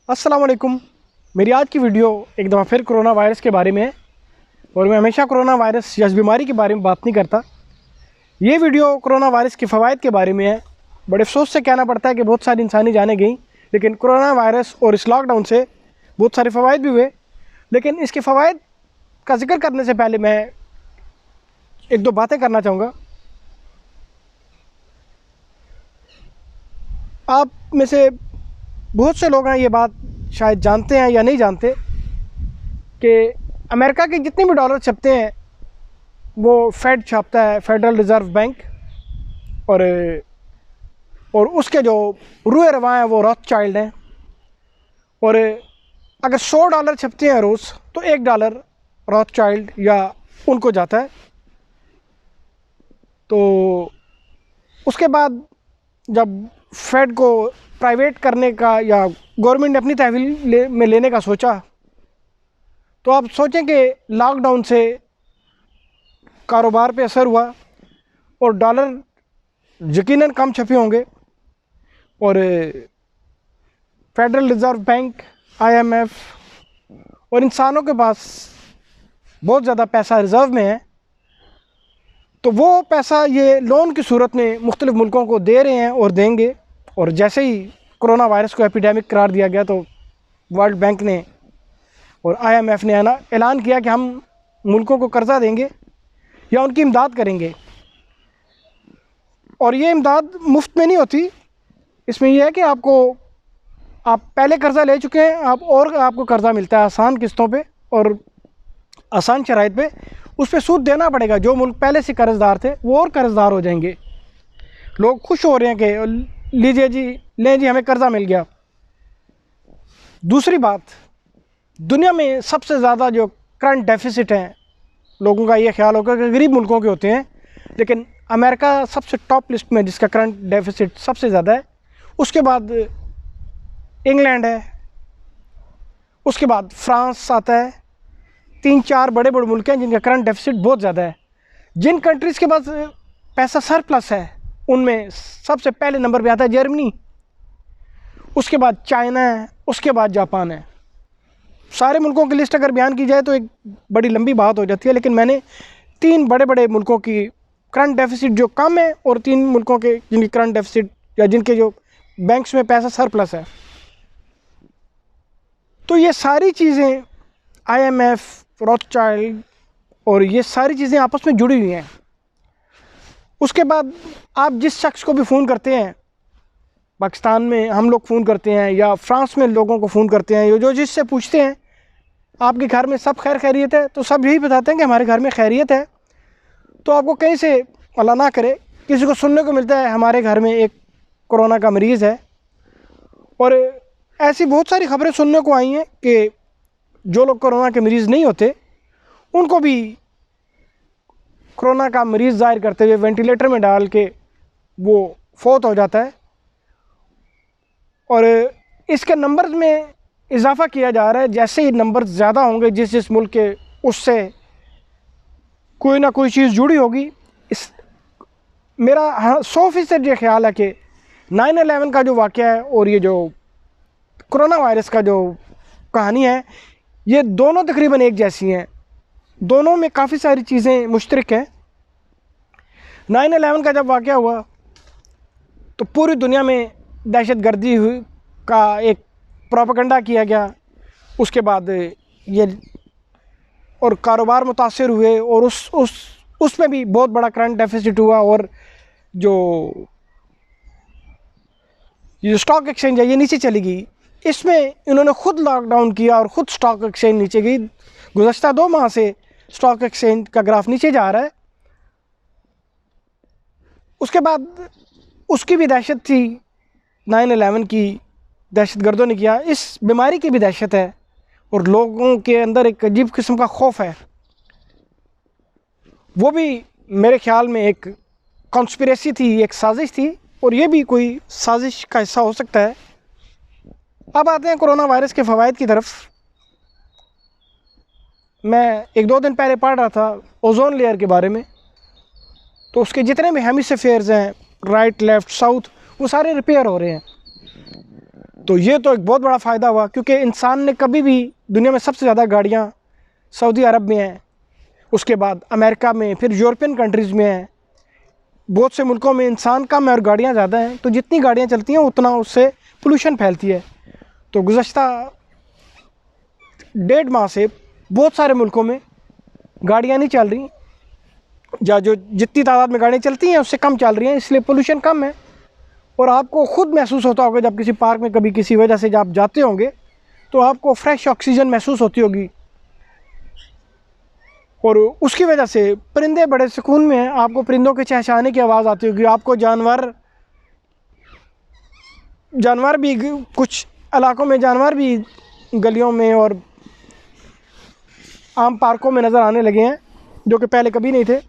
अस्सलाम वालेकुम। मेरी आज की वीडियो एक दफ़ा फिर कोरोना वायरस के बारे में है और मैं हमेशा कोरोना वायरस या इस बीमारी के बारे में बात नहीं करता। ये वीडियो कोरोना वायरस के फ़वाइद के बारे में है। बड़े अफसोस से कहना पड़ता है कि बहुत सारी इंसानी जानें गई, लेकिन कोरोना वायरस और इस लॉकडाउन से बहुत सारे फ़वाइद भी हुए। लेकिन इसके फ़वाइद का जिक्र करने से पहले मैं एक दो बातें करना चाहूँगा। आप में से बहुत से लोग हैं ये बात शायद जानते हैं या नहीं जानते कि अमेरिका के जितने भी डॉलर छपते हैं वो फेड छापता है, फेडरल रिज़र्व बैंक, और उसके जो रुए रवा हैं वो रॉथस्चाइल्ड हैं। और अगर $100 छपते हैं रोज़ तो $1 रॉथस्चाइल्ड या उनको जाता है। तो उसके बाद जब फेड को प्राइवेट करने का या गवर्नमेंट ने अपनी तहवील में लेने का सोचा, तो आप सोचें कि लॉकडाउन से कारोबार पे असर हुआ और डॉलर यकीनन कम छपे होंगे और फेडरल रिज़र्व बैंक, IMF और इंसानों के पास बहुत ज़्यादा पैसा रिज़र्व में है, तो वो पैसा ये लोन की सूरत में मुख्तलिफ़ मुल्कों को दे रहे हैं और देंगे। और जैसे ही कोरोना वायरस को एपिडेमिक करार दिया गया तो वर्ल्ड बैंक ने और IMF ने ऐलान किया कि हम मुल्कों को कर्ज़ा देंगे या उनकी इमदाद करेंगे। और ये इमदाद मुफ्त में नहीं होती, इसमें यह है कि आप पहले कर्ज़ा ले चुके हैं और आपको कर्ज़ा मिलता है आसान किस्तों पे और आसान शराइत पे। उस पर सूद देना पड़ेगा। जो मुल्क पहले से कर्ज़दार थे वो और कर्ज़दार हो जाएंगे। लोग खुश हो रहे हैं कि लीजिए जी, लें जी, हमें कर्ज़ा मिल गया। दूसरी बात, दुनिया में सबसे ज़्यादा जो करंट डेफिसिट हैं, लोगों का ये ख्याल होगा कि गरीब मुल्कों के होते हैं, लेकिन अमेरिका सबसे टॉप लिस्ट में जिसका करंट डेफिसिट सबसे ज़्यादा है। उसके बाद इंग्लैंड है, उसके बाद फ्रांस आता है। 3-4 बड़े बड़े मुल्क हैं जिनका करंट डेफिसिट बहुत ज़्यादा है। जिन कंट्रीज़ के पास पैसा सरप्लस है उनमें सबसे पहले नंबर पे आता है जर्मनी, उसके बाद चाइना है, उसके बाद जापान है। सारे मुल्कों की लिस्ट अगर बयान की जाए तो एक बड़ी लंबी बात हो जाती है, लेकिन मैंने 3 बड़े बड़े मुल्कों की करंट डेफिसिट जो कम है और 3 मुल्कों के जिनकी करंट डेफिसिट या जिनके जो बैंक्स में पैसा सरप्लस है, तो ये सारी चीज़ें IMF, रॉथस्चाइल्ड और ये सारी चीज़ें आपस में जुड़ी हुई हैं। उसके बाद आप जिस शख्स को भी फ़ोन करते हैं, पाकिस्तान में हम लोग फ़ोन करते हैं या फ्रांस में लोगों को फ़ोन करते हैं, जो जिससे पूछते हैं आपके घर में सब खैर खैरियत है, तो सब यही बताते हैं कि हमारे घर में खैरियत है। तो आपको कहीं से अल्लाह ना करे किसी को सुनने को मिलता है हमारे घर में एक कोरोना का मरीज़ है। और ऐसी बहुत सारी ख़बरें सुनने को आई हैं कि जो लोग कोरोना के मरीज़ नहीं होते उनको भी कोरोना का मरीज़ ज़ाहिर करते हुए वेंटिलेटर में डाल के वो फौत हो जाता है। और इसके नंबर्स में इजाफ़ा किया जा रहा है। जैसे ही नंबर ज़्यादा होंगे जिस मुल्क के, उससे कोई ना कोई चीज़ जुड़ी होगी। मेरा 100% ये ख्याल है कि 9/11 का जो वाक़या है और ये जो कोरोना वायरस का जो कहानी है, ये दोनों तकरीबन एक जैसी हैं। दोनों में काफ़ी सारी चीज़ें मुश्तरक हैं। 9/11 का जब वाक़या हुआ तो पूरी दुनिया में दहशत गर्दी हुई का एक प्रोपेगेंडा किया गया। उसके बाद ये और कारोबार मुतासिर हुए और उसमें भी बहुत बड़ा करंट डेफिसिट हुआ। और जो ये स्टॉक एक्सचेंज है ये नीचे चली गई। इसमें इन्होंने ख़ुद लॉकडाउन किया और ख़ुद स्टॉक एक्सचेंज नीचे गई। गुज़श्ता 2 माह से स्टॉक एक्सचेंज का ग्राफ नीचे जा रहा है। उसके बाद उसकी भी दहशत थी, 9/11 की दहशत गर्दों ने किया। इस बीमारी की भी दहशत है और लोगों के अंदर एक अजीब किस्म का खौफ है। वो भी मेरे ख्याल में एक कॉन्स्पिरेसी थी, एक साजिश थी, और ये भी कोई साजिश का हिस्सा हो सकता है। अब आते हैं कोरोना वायरस के फ़वाइद की तरफ। मैं 1-2 दिन पहले पढ़ रहा था ओजोन लेयर के बारे में, तो उसके जितने भी हेमिस्फीयर्स हैं, राइट, लेफ़्ट, साउथ, वो सारे रिपेयर हो रहे हैं। तो ये तो एक बहुत बड़ा फ़ायदा हुआ, क्योंकि इंसान ने कभी भी दुनिया में सबसे ज़्यादा गाड़ियाँ सऊदी अरब में हैं, उसके बाद अमेरिका में, फिर यूरोपियन कंट्रीज़ में हैं। बहुत से मुल्कों में इंसान कम है और गाड़ियाँ ज़्यादा हैं, तो जितनी गाड़ियाँ चलती हैं उतना उससे पोल्यूशन फैलती है। तो गुज़श्ता 1.5 माह से बहुत सारे मुल्कों में गाड़ियाँ नहीं चल रही, या जो जितनी तादाद में गाड़ियाँ चलती हैं उससे कम चल रही हैं, इसलिए पोल्यूशन कम है। और आपको ख़ुद महसूस होता होगा जब किसी पार्क में कभी किसी वजह से जब आप जाते होंगे तो आपको फ्रेश ऑक्सीजन महसूस होती होगी, और उसकी वजह से परिंदे बड़े सुकून में हैं। आपको परिंदों के चहचहाने की आवाज़ आती होगी, आपको जानवर भी, कुछ इलाकों में जानवर भी गलियों में और आम पार्कों में नज़र आने लगे हैं, जो कि पहले कभी नहीं थे।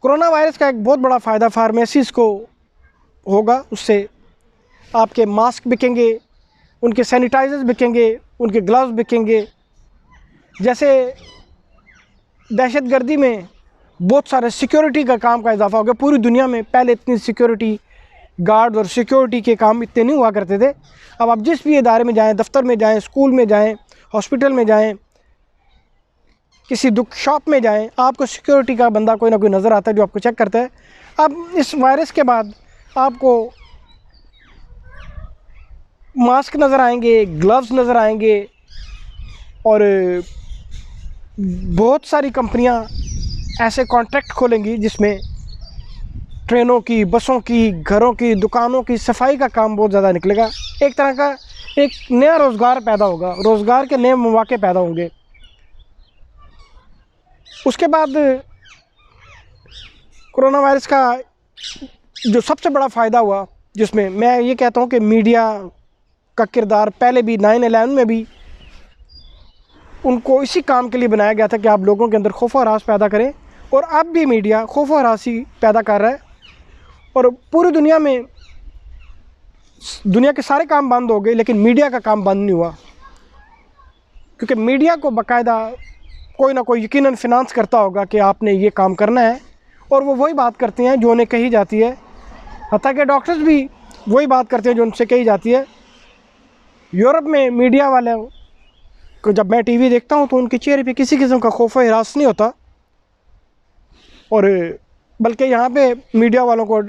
कोरोना वायरस का एक बहुत बड़ा फ़ायदा फार्मेसीज़ को होगा, उससे आपके मास्क बिकेंगे, उनके सैनिटाइज़र्स बिकेंगे, उनके ग्लव्स बिकेंगे। जैसे दहशतगर्दी में बहुत सारे सिक्योरिटी का काम का इजाफा हो गया पूरी दुनिया में। पहले इतनी सिक्योरिटी गार्ड और सिक्योरिटी के काम इतने नहीं हुआ करते थे। अब आप जिस भी इदारे में जाएं, दफ्तर में जाएं, स्कूल में जाएं, हॉस्पिटल में जाएं, किसी दुख शॉप में जाएं, आपको सिक्योरिटी का बंदा कोई ना कोई नज़र आता है जो आपको चेक करता है। अब इस वायरस के बाद आपको मास्क नज़र आएंगे, ग्लव्स नज़र आएंगे, और बहुत सारी कंपनियां ऐसे कॉन्ट्रैक्ट खोलेंगी जिसमें ट्रेनों की, बसों की, घरों की, दुकानों की सफाई का काम बहुत ज़्यादा निकलेगा। एक तरह का एक नया रोज़गार पैदा होगा, रोज़गार के नए मौके पैदा होंगे। उसके बाद कोरोना वायरस का जो सबसे बड़ा फ़ायदा हुआ, जिसमें मैं ये कहता हूँ कि मीडिया का किरदार पहले भी 9/11 में भी उनको इसी काम के लिए बनाया गया था कि आप लोगों के अंदर खौफ और हरास पैदा करें, और अब भी मीडिया खौफ और हरासी पैदा कर रहा है। और पूरी दुनिया में दुनिया के सारे काम बंद हो गए, लेकिन मीडिया का काम बंद नहीं हुआ, क्योंकि मीडिया को बाकायदा कोई ना कोई यकीनन फिनांस करता होगा कि आपने ये काम करना है, और वो वही बात करते हैं जो उन्हें कही जाती है। हत्ता कि डॉक्टर्स भी वही बात करते हैं जो उनसे कही जाती है। यूरोप में मीडिया वाले को जब मैं टीवी देखता हूँ तो उनके चेहरे पे किसी किस्म का खौफ और हिरास नहीं होता, और बल्कि यहाँ पे मीडिया वालों को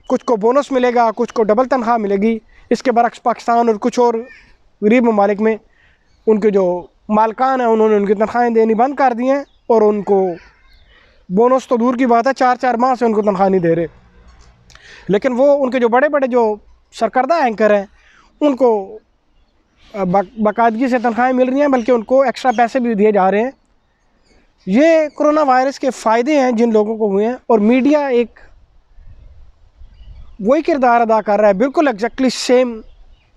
कुछ को बोनस मिलेगा, कुछ को डबल तनख्वाह मिलेगी। इसके बरक्स पाकिस्तान और कुछ और गरीब ममालिक में उनके जो मालकान हैं उन्होंने उनकी तनख्वाहें देनी बंद कर दी हैं, और उनको बोनस तो दूर की बात है, 4-4 माह से उनको तनख्वाह नहीं दे रहे। लेकिन वो उनके जो बड़े बड़े जो सरकर्दा एंकर हैं उनको बाकायदगी से तनख्वाहें मिल रही हैं, बल्कि उनको एक्स्ट्रा पैसे भी दिए जा रहे हैं। ये कोरोना वायरस के फ़ायदे हैं जिन लोगों को हुए हैं, और मीडिया एक वही किरदार अदा कर रहा है, बिल्कुल एग्जैक्टली सेम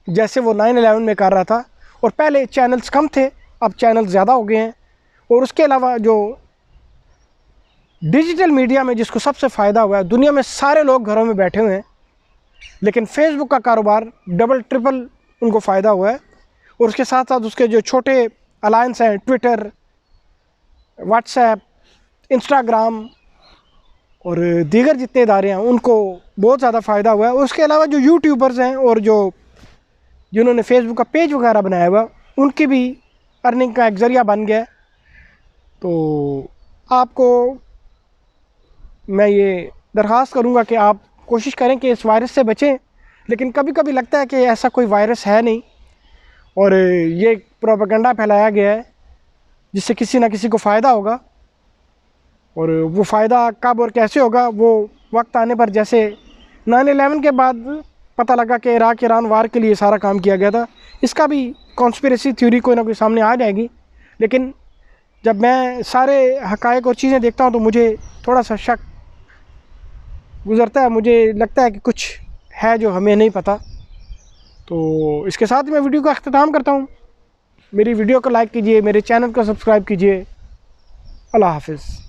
जैसे वो 9/11 में कर रहा था। और पहले चैनल्स कम थे, अब चैनल ज़्यादा हो गए हैं। और उसके अलावा जो डिजिटल मीडिया में जिसको सबसे फ़ायदा हुआ है, दुनिया में सारे लोग घरों में बैठे हुए हैं, लेकिन फेसबुक का कारोबार डबल ट्रिपल उनको फ़ायदा हुआ है। और उसके साथ साथ उसके जो छोटे अलायंस हैं, ट्विटर, व्हाट्सएप, इंस्टाग्राम और दीगर जितने इदारे हैं, उनको बहुत ज़्यादा फ़ायदा हुआ है। और उसके अलावा जो यूट्यूबर्स हैं और जिन्होंने फेसबुक का पेज वगैरह बनाया हुआ, उनकी भी अर्निंग का एक ज़रिया बन गया है। तो आपको मैं ये दरख्वास्त करूँगा कि आप कोशिश करें कि इस वायरस से बचें, लेकिन कभी कभी लगता है कि ऐसा कोई वायरस है नहीं, और ये प्रोपेगेंडा फैलाया गया है जिससे किसी ना किसी को फ़ायदा होगा। और वो फ़ायदा कब और कैसे होगा वो वक्त आने पर, जैसे 9/11 के बाद पता लगा कि इराक ईरान वार के लिए सारा काम किया गया था, इसका भी कॉन्स्पिरेसी थ्योरी कोई ना कोई सामने आ जाएगी। लेकिन जब मैं सारे हक़ाइक़ और चीज़ें देखता हूँ तो मुझे थोड़ा सा शक गुज़रता है, मुझे लगता है कि कुछ है जो हमें नहीं पता। तो इसके साथ ही मैं वीडियो का अख्तिताम करता हूँ। मेरी वीडियो को लाइक कीजिए, मेरे चैनल को सब्सक्राइब कीजिए। अल्लाह हाफ़िज़।